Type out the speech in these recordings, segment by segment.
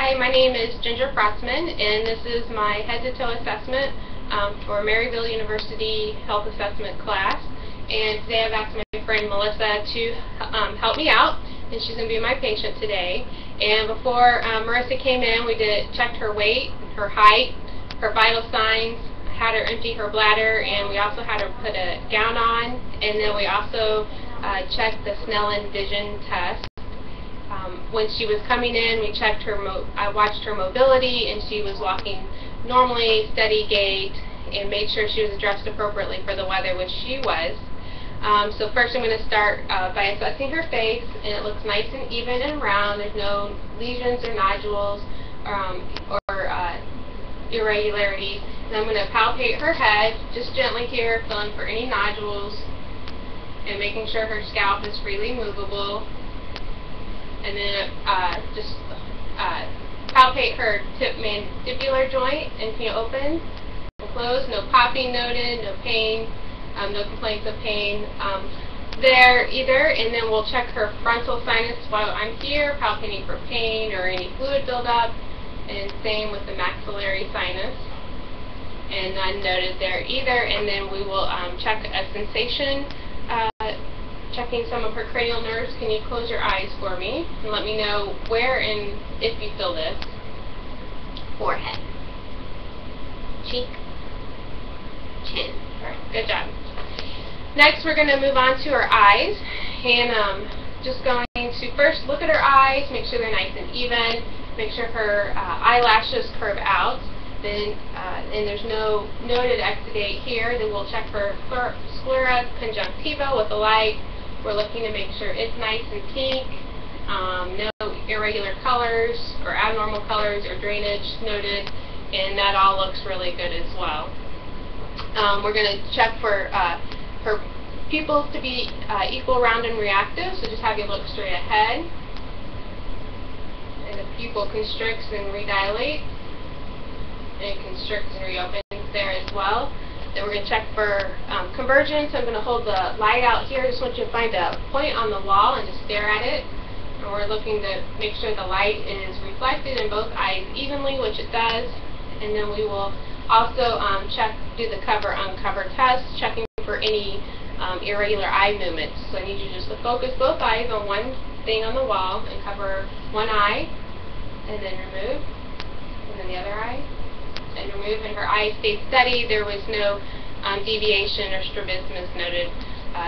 Hi, my name is Ginger Frotzman, and this is my head-to-toe assessment for Maryville University Health Assessment class. And today I've asked my friend Melissa to help me out, and she's going to be my patient today. And before Marissa came in, we checked her weight, her height, her vital signs, had her empty her bladder, and we also had her put a gown on, and then we also checked the Snellen vision test. When she was coming in, we checked her. I watched her mobility, and she was walking normally, steady gait, and made sure she was dressed appropriately for the weather, which she was. So first, I'm going to start by assessing her face, and it looks nice and even and round. There's no lesions or nodules or irregularities. And I'm going to palpate her head, just gently here, feeling for any nodules, and making sure her scalp is freely movable. And then just palpate her tip mandibular joint, and can you open and close? No popping noted, no pain, no complaints of pain there either. And then we'll check her frontal sinus while I'm here, palpating for pain or any fluid buildup, and same with the maxillary sinus, and none noted there either. And then we will check a sensation. Checking some of her cranial nerves. Can you close your eyes for me and let me know where and if you feel this? Forehead, cheek, chin. Alright, good job. Next, we're going to move on to her eyes, and just going to first look at her eyes, make sure they're nice and even, make sure her eyelashes curve out. Then, and there's no noted exudate here. Then we'll check for sclera conjunctiva with a light. We're looking to make sure it's nice and pink, no irregular colors or abnormal colors or drainage noted, and that all looks really good as well. We're going to check for her pupils to be equal, round, and reactive, so just have you look straight ahead. And the pupil constricts and redilates, and it constricts and reopens there as well. Then we're going to check for convergence. I'm going to hold the light out here. I just want you to find a point on the wall and just stare at it. And we're looking to make sure the light is reflected in both eyes evenly, which it does. And then we will also do the cover-uncover test, checking for any irregular eye movements. So I need you just to focus both eyes on one thing on the wall and cover one eye, and then remove, and then the other eye, and remove, and her eyes stayed steady. There was no deviation or strabismus noted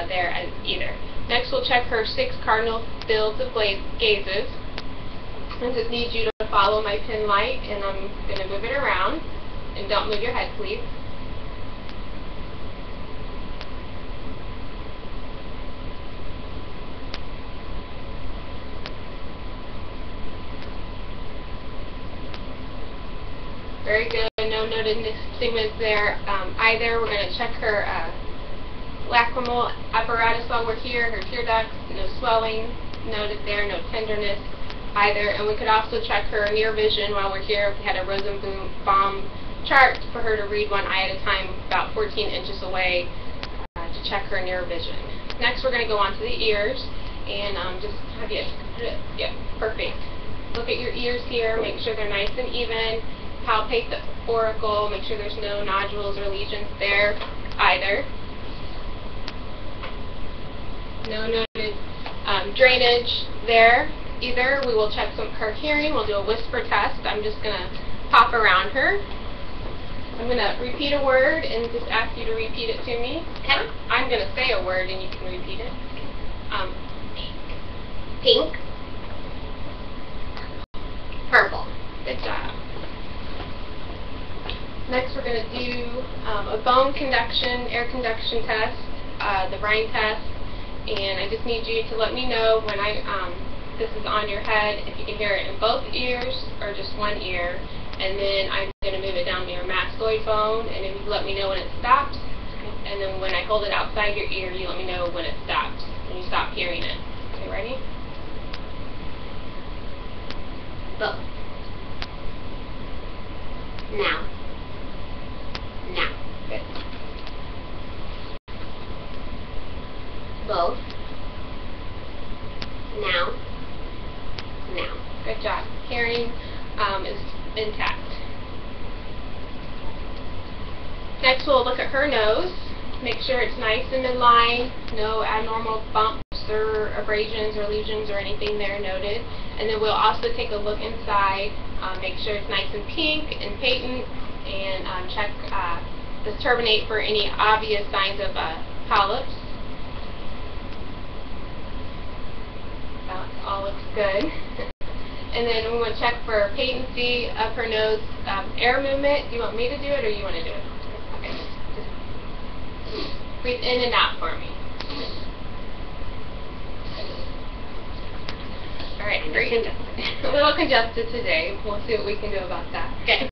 there either. Next, we'll check her 6 cardinal fields of gazes. I just need you to follow my pin light, and I'm going to move it around. And don't move your head, please. Very good. No noted stigmas there either. We're going to check her lacrimal apparatus while we're here. Her tear ducts, no swelling noted there, no tenderness either. And we could also check her near vision while we're here. We had a Rosenbaum chart for her to read one eye at a time, about 14 inches away, to check her near vision. Next, we're going to go on to the ears, and just have you, yep, perfect. Look at your ears here, make sure they're nice and even. Palpate the auricle, make sure there's no nodules or lesions there either. No noted drainage there either. We will check her hearing. We'll do a whisper test. I'm just going to pop around her. I'm going to repeat a word and just ask you to repeat it to me. Okay. I'm going to say a word and you can repeat it. Pink, purple. Good job. Next, we're going to do a bone conduction, air conduction test, the brain test, and I just need you to let me know when this is on your head, if you can hear it in both ears or just one ear, and then I'm going to move it down to your mastoid bone, and if you let me know when it stops, and then when I hold it outside your ear, you let me know when it stops, when you stop hearing it. Okay, ready? Both. Now. Now. Good. Both. Now. Now. Good job. Hearing is intact. Next, we'll look at her nose. Make sure it's nice and in line, no abnormal bumps or abrasions or lesions or anything there noted. And then we'll also take a look inside, make sure it's nice and pink and patent, and check the turbinate for any obvious signs of polyps. That all looks good. And then we want to check for patency of her nose air movement. Do you want me to do it or you want to do it? Okay. Just breathe in and out for me. Alright, great. A little congested today. We'll see what we can do about that. Okay.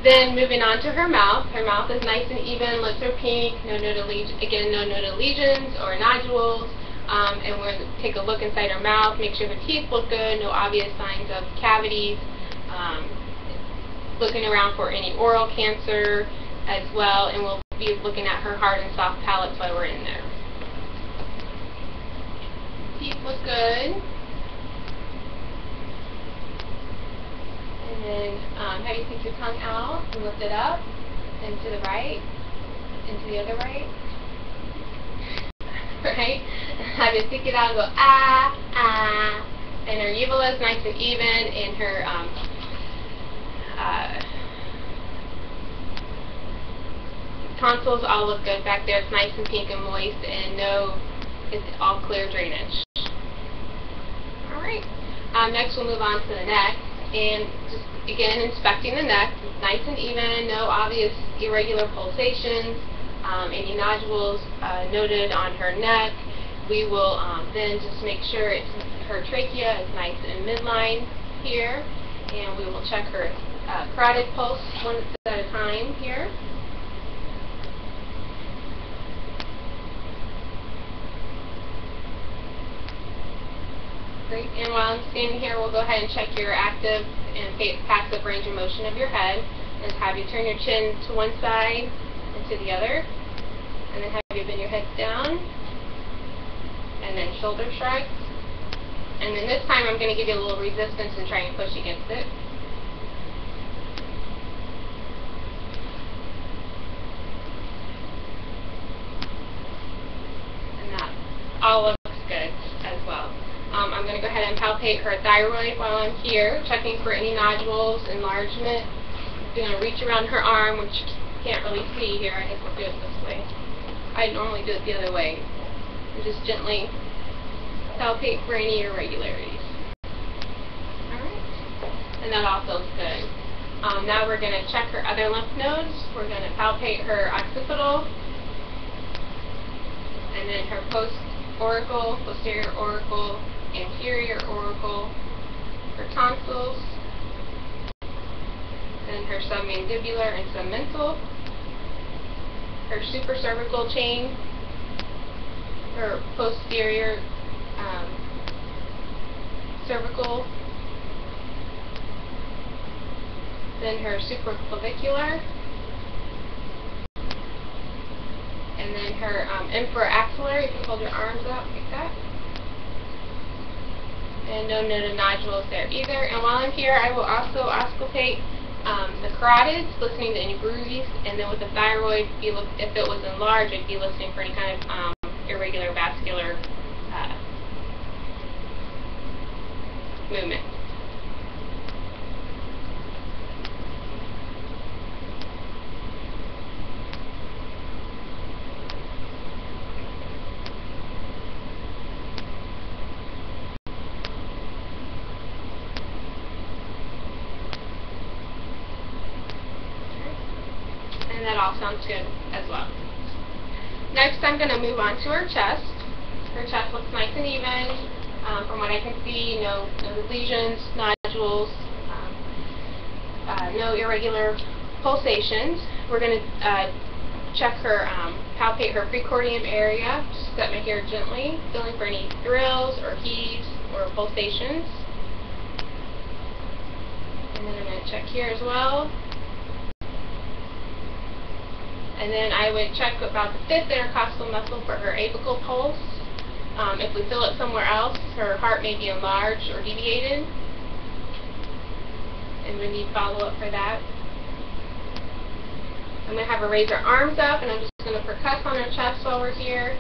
Then moving on to her mouth. Her mouth is nice and even, lips are pink, no noted lesions or nodules. And we're going to take a look inside her mouth, make sure the teeth look good, no obvious signs of cavities. Looking around for any oral cancer as well, and we'll be looking at her hard and soft palates while we're in there. Teeth look good. And then have you stick your tongue out and lift it up and to the right and to the other right. Right? Have you stick it out and go ah, ah. And her uvula is nice and even, and her tonsils all look good back there. It's nice and pink and moist, and it's all clear drainage. Alright. Next we'll move on to the neck, and just again inspecting the neck. It's nice and even, no obvious irregular pulsations. Any nodules noted on her neck. We will then just make sure her trachea is nice and midline here, and we will check her carotid pulse one at a time here. Great. And while I'm standing here, we'll go ahead and check your active and passive range of motion of your head, and have you turn your chin to one side and to the other, and then have you bend your head down, and then shoulder shrugs. And then this time I'm going to give you a little resistance and try and push against it. And that all looks good as well. I'm going to go ahead and palpate her thyroid while I'm here, checking for any nodules, enlargement. I'm going to reach around her arm, which you can't really see here. I guess I'll do it this way. I normally do it the other way. And just gently palpate for any irregularities. Alright. And that all feels good. Now we're going to check her other lymph nodes. We're going to palpate her occipital, and then her post-auricle, posterior auricle, anterior auricle, her tonsils, then her submandibular and submental, her supracervical chain, her posterior cervical, then her supraclavicular, and then her infraaxillary. You can hold your arms up like that. And no noted nodules there either. And while I'm here, I will also auscultate the carotids, listening to any groovies, and then with the thyroid, if it was enlarged, I'd be listening for any kind of irregular vascular movement. And that all sounds good as well. Next, I'm going to move on to her chest. Her chest looks nice and even. From what I can see, no lesions, nodules, no irregular pulsations. We're going to check her, palpate her precordium area. Just set my hair gently, feeling for any thrills or heaves or pulsations. And then I'm going to check here as well. And then I would check about the 5th intercostal muscle for her apical pulse. If we feel it somewhere else, her heart may be enlarged or deviated. and we need follow-up for that. I'm going to have her raise her arms up, and I'm just going to percuss on her chest while we're here.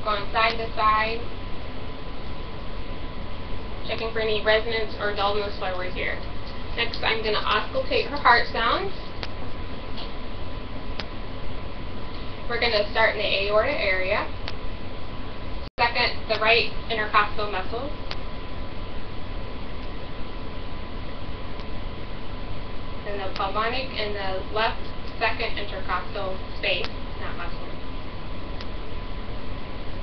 Going side to side. Checking for any resonance or dullness while we're here. Next, I'm going to auscultate her heart sounds. We're going to start in the aorta area. Second, the right intercostal muscles. And the pulmonic and the left second intercostal space, not muscle.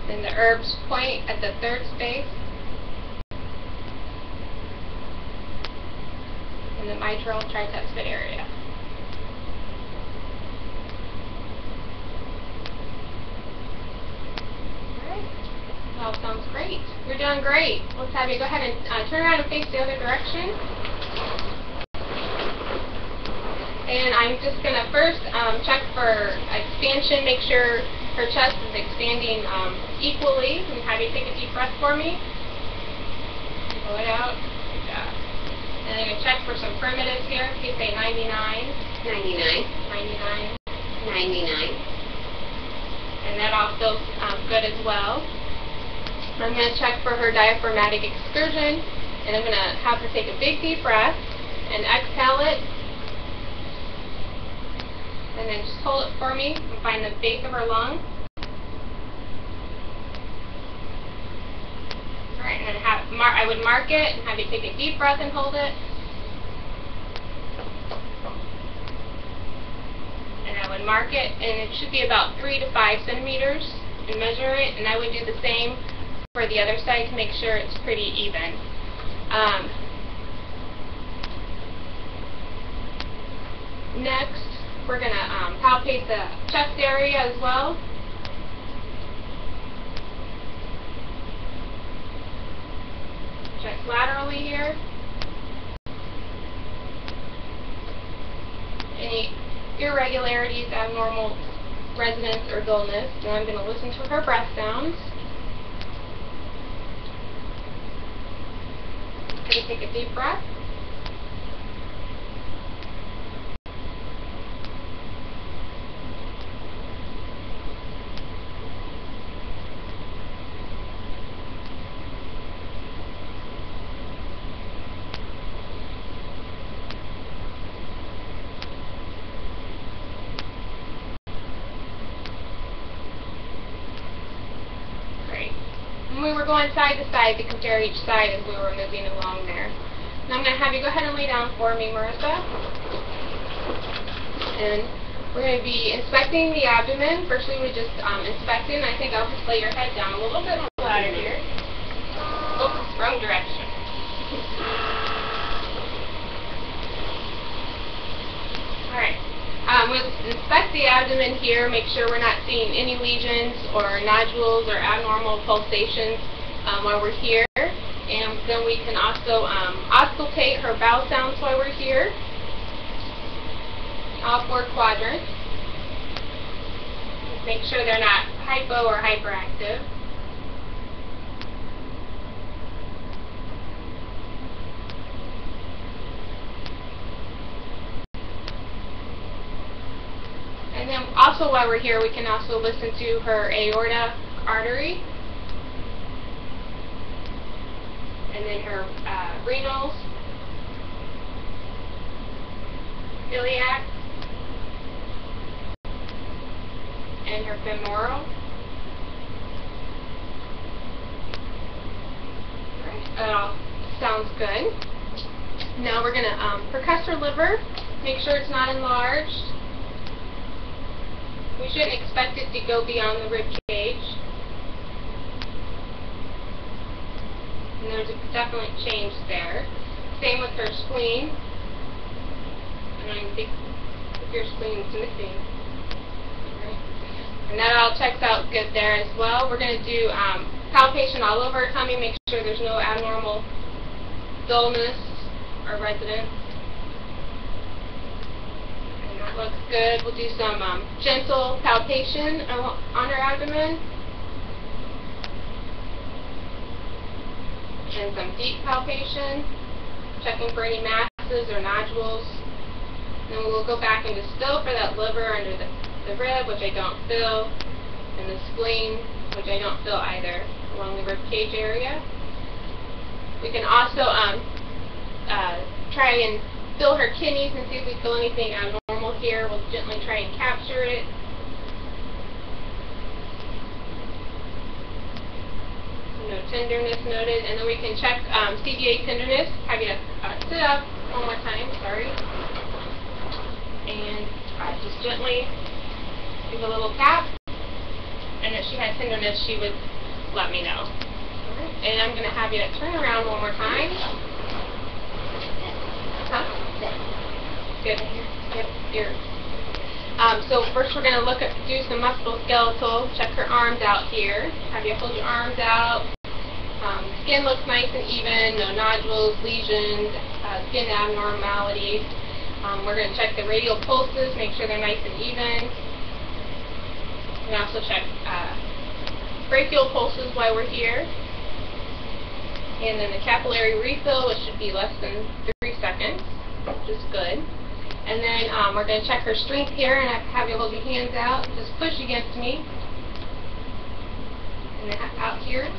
Then the herbs point at the third space. And the mitral tricuspid area. Alright, that all sounds great. You're doing great. Let's have you go ahead and turn around and face the other direction. And I'm just going to first check for expansion, make sure her chest is expanding equally. And have you take a deep breath for me. Pull it out. Good job. And I'm going to check for some primitives here. Please say 99. 99. 99. 99. And that all feels good as well. I'm going to check for her diaphragmatic excursion. And I'm going to have her take a big deep breath and exhale it. And then just hold it for me and find the base of her lung. Alright, and then I would mark it and have you take a deep breath and hold it. And I would mark it, and it should be about 3 to 5 centimeters, and measure it. And I would do the same for the other side to make sure it's pretty even. Next, we're going to palpate the chest area as well. Check laterally here. Any irregularities, abnormal resonance, or dullness. And I'm going to listen to her breath sounds. Going to take a deep breath. We were going side to side to compare each side as we were moving along there. Now I'm going to have you go ahead and lay down for me, Marissa. And we're going to be inspecting the abdomen. Firstly, we just inspect it, and I think I'll just lay your head down a little bit louder here. Oops, wrong direction. Alright. We'll inspect the abdomen here, make sure we're not seeing any lesions or nodules or abnormal pulsations while we're here. And then we can also auscultate her bowel sounds while we're here. All 4 quadrants. Make sure they're not hypo or hyperactive. And then also while we're here, we can also listen to her aorta artery. And then her renals, iliac, and her femoral. Alright, that all sounds good. Now we're going to percuss her liver, make sure it's not enlarged. We shouldn't expect it to go beyond the rib cage. And there's a definite change there. Same with her spleen. And I think your spleen is missing. Okay. And that all checks out good there as well. We're going to do palpation all over her tummy, make sure there's no abnormal dullness or resonance. And that looks good. We'll do some gentle palpation on her abdomen. And some deep palpation. checking for any masses or nodules. Then we'll go back and just feel for that liver under the rib, which I don't feel, and the spleen, which I don't feel either, along the rib cage area. We can also try and feel her kidneys and see if we feel anything abnormal here. We'll gently try and capture it. No tenderness noted, and then we can check CVA tenderness. Have you sit up one more time, sorry. And just gently give a little tap. And if she had tenderness, she would let me know. And I'm going to have you turn around one more time. Huh? Good. Yep, here. So first we're going to do some musculoskeletal. Check her arms out here. Have you hold your arms out. Skin looks nice and even. No nodules, lesions, skin abnormalities. We're going to check the radial pulses. Make sure they're nice and even. We can also check brachial pulses while we're here. And then the capillary refill, which should be less than 3 seconds, which is good. And then we're going to check her strength here, and I have you hold your hands out. Just push against me. And then out here.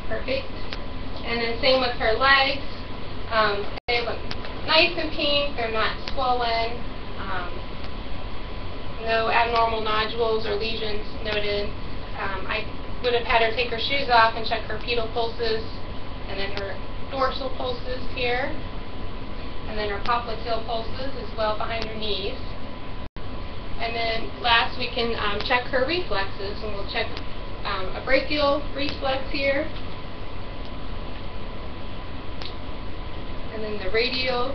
Perfect. And then same with her legs. They look nice and pink. They're not swollen. No abnormal nodules or lesions noted. I would have had her take her shoes off and check her pedal pulses, and then her dorsal pulses here, and then her popliteal pulses as well behind her knees. And then last we can check her reflexes, and we'll check a brachial reflex here, and then the radial,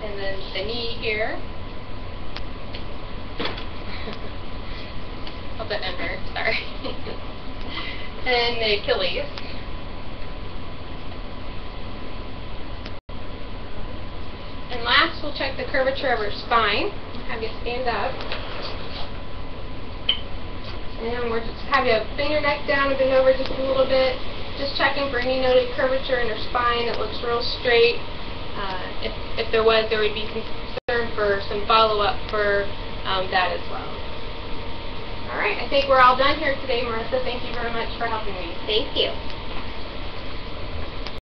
and then the knee here. Hope that didn't hurt, sorry. And the Achilles. And last, we'll check the curvature of her spine. Have you stand up. And we'll just have you bend your neck down and bend over just a little bit. Just checking for any noted curvature in her spine. It looks real straight. If there was, there would be concern for some follow-up for that as well. Alright, I think we're all done here today, Marissa. Thank you very much for helping me. Thank you.